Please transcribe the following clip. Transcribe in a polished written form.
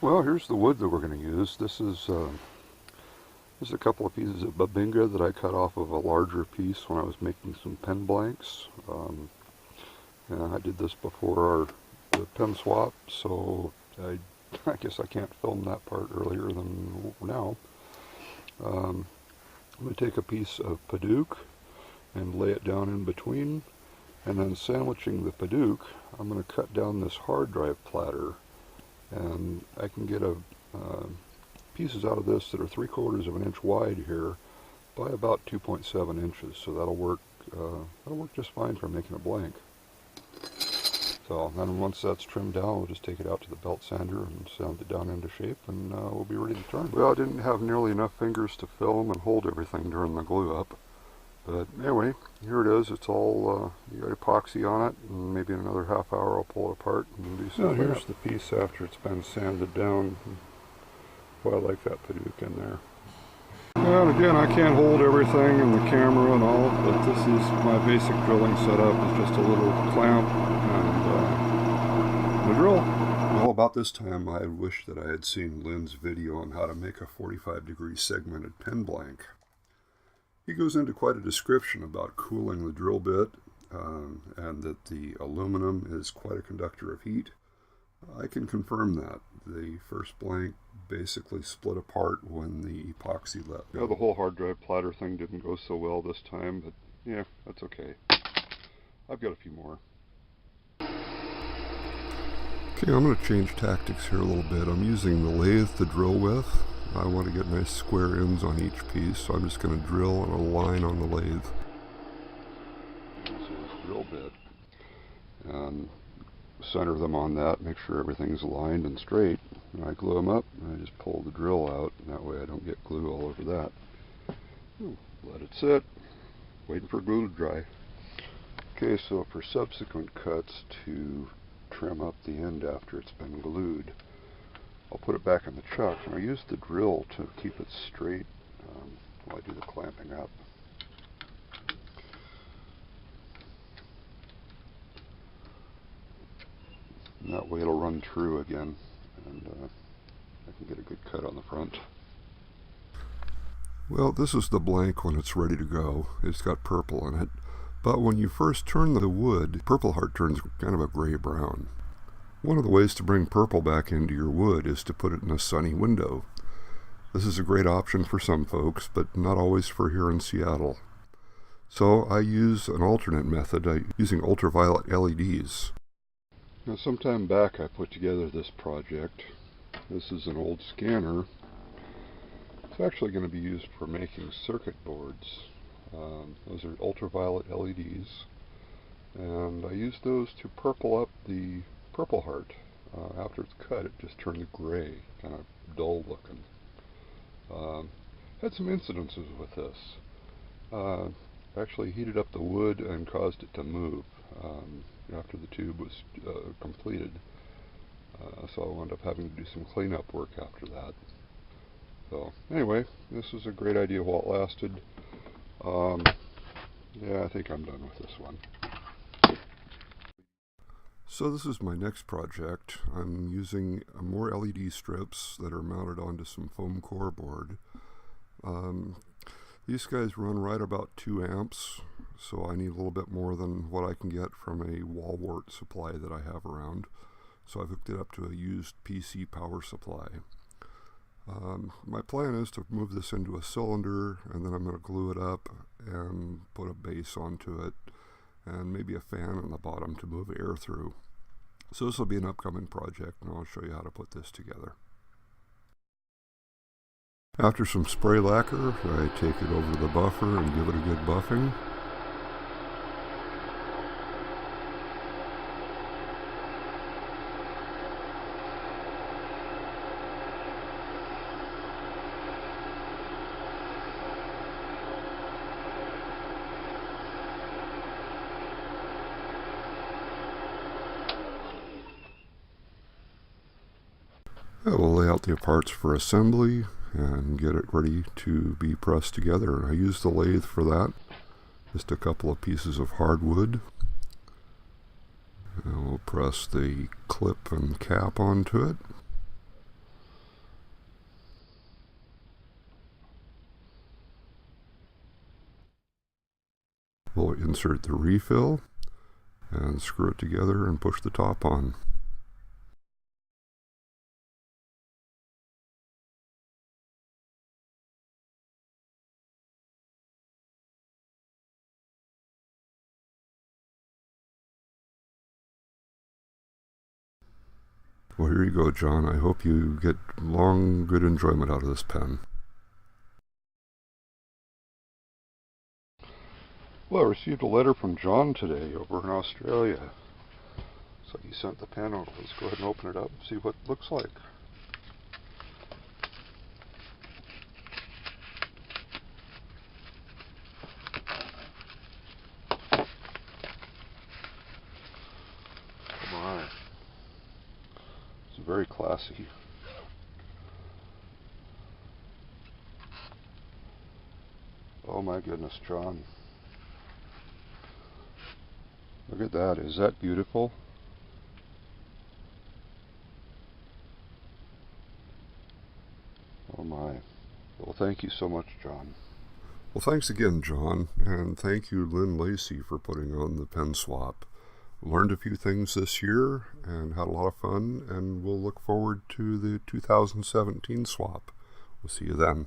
Well, here's the wood that we're going to use. This is a couple of pieces of babinga that I cut off of a larger piece when I was making some pen blanks. And I did this before the pen swap, so I guess I can't film that part earlier than now. I'm going to take a piece of padauk and lay it down in between, and then sandwiching the padauk, I'm going to cut down this hard drive platter, and I can get pieces out of this that are 3/4 of an inch wide here by about 2.7 inches, so that'll work just fine for making a blank. So then once that's trimmed down, we'll just take it out to the belt sander and sand it down into shape, and we'll be ready to turn. Well, I didn't have nearly enough fingers to film and hold everything during the glue up. But anyway, here it is. It's all, you got epoxy on it, and maybe in another half hour I'll pull it apart and do some. Here's the piece after it's been sanded down. Well, I like that padauk in there. Well, again, I can't hold everything in the camera and all, but this is my basic drilling setup. It's just a little clamp and the drill. Well, about this time I wish that I had seen Lynn's video on how to make a 45-degree segmented pen blank. He goes into quite a description about cooling the drill bit and that the aluminum is quite a conductor of heat. I can confirm that. The first blank basically split apart when the epoxy let go. The whole hard drive platter thing didn't go so well this time, but yeah, that's okay. I've got a few more. Okay, I'm going to change tactics here a little bit. I'm using the lathe to drill with. I want to get nice square ends on each piece, so I'm just going to drill on a line on the lathe. This is drill bit, and center them on that, make sure everything's aligned and straight. And I glue them up, and I just pull the drill out, and that way I don't get glue all over that. Let it sit, waiting for glue to dry. Okay, so for subsequent cuts to trim up the end after it's been glued, I'll put it back in the chuck, and I use the drill to keep it straight while I do the clamping up. And that way it'll run true again, and I can get a good cut on the front. Well, this is the blank when it's ready to go. It's got purple in it, but when you first turn the wood, purple heart turns kind of a gray-brown. One of the ways to bring purple back into your wood is to put it in a sunny window. This is a great option for some folks, but not always for here in Seattle. So I use an alternate method, using ultraviolet LEDs. Now, some time back I put together this project. This is an old scanner. It's actually going to be used for making circuit boards. Those are ultraviolet LEDs, and I use those to purple up the purple heart. After it's cut, it just turned gray, kind of dull looking. Had some incidences with this. Actually heated up the wood and caused it to move after the tube was completed. So I wound up having to do some cleanup work after that. So anyway, this was a great idea while it lasted. Yeah, I think I'm done with this one. So this is my next project. I'm using more LED strips that are mounted onto some foam core board. These guys run right about 2 amps, so I need a little bit more than what I can get from a wall wart supply that I have around. So I've hooked it up to a used PC power supply. My plan is to move this into a cylinder, and then I'm going to glue it up and put a base onto it, and maybe a fan on the bottom to move air through. So this will be an upcoming project, and I'll show you how to put this together. After some spray lacquer, I take it over the buffer and give it a good buffing. I will lay out the parts for assembly and get it ready to be pressed together. I use the lathe for that. Just a couple of pieces of hardwood. And we'll press the clip and cap onto it. We'll insert the refill and screw it together and push the top on. Well, here you go, John. I hope you get long, good enjoyment out of this pen. Well, I received a letter from John today over in Australia. So he sent the pen over. Let's go ahead and open it up and see what it looks like. Come on. It's very classy. Oh my goodness, John. Look at that. Is that beautiful? Oh my. Well, thank you so much, John. Well, thanks again, John, and thank you, Lynn Lacey, for putting on the pen swap. Learned a few things this year and had a lot of fun, and we'll look forward to the 2017 swap. We'll see you then.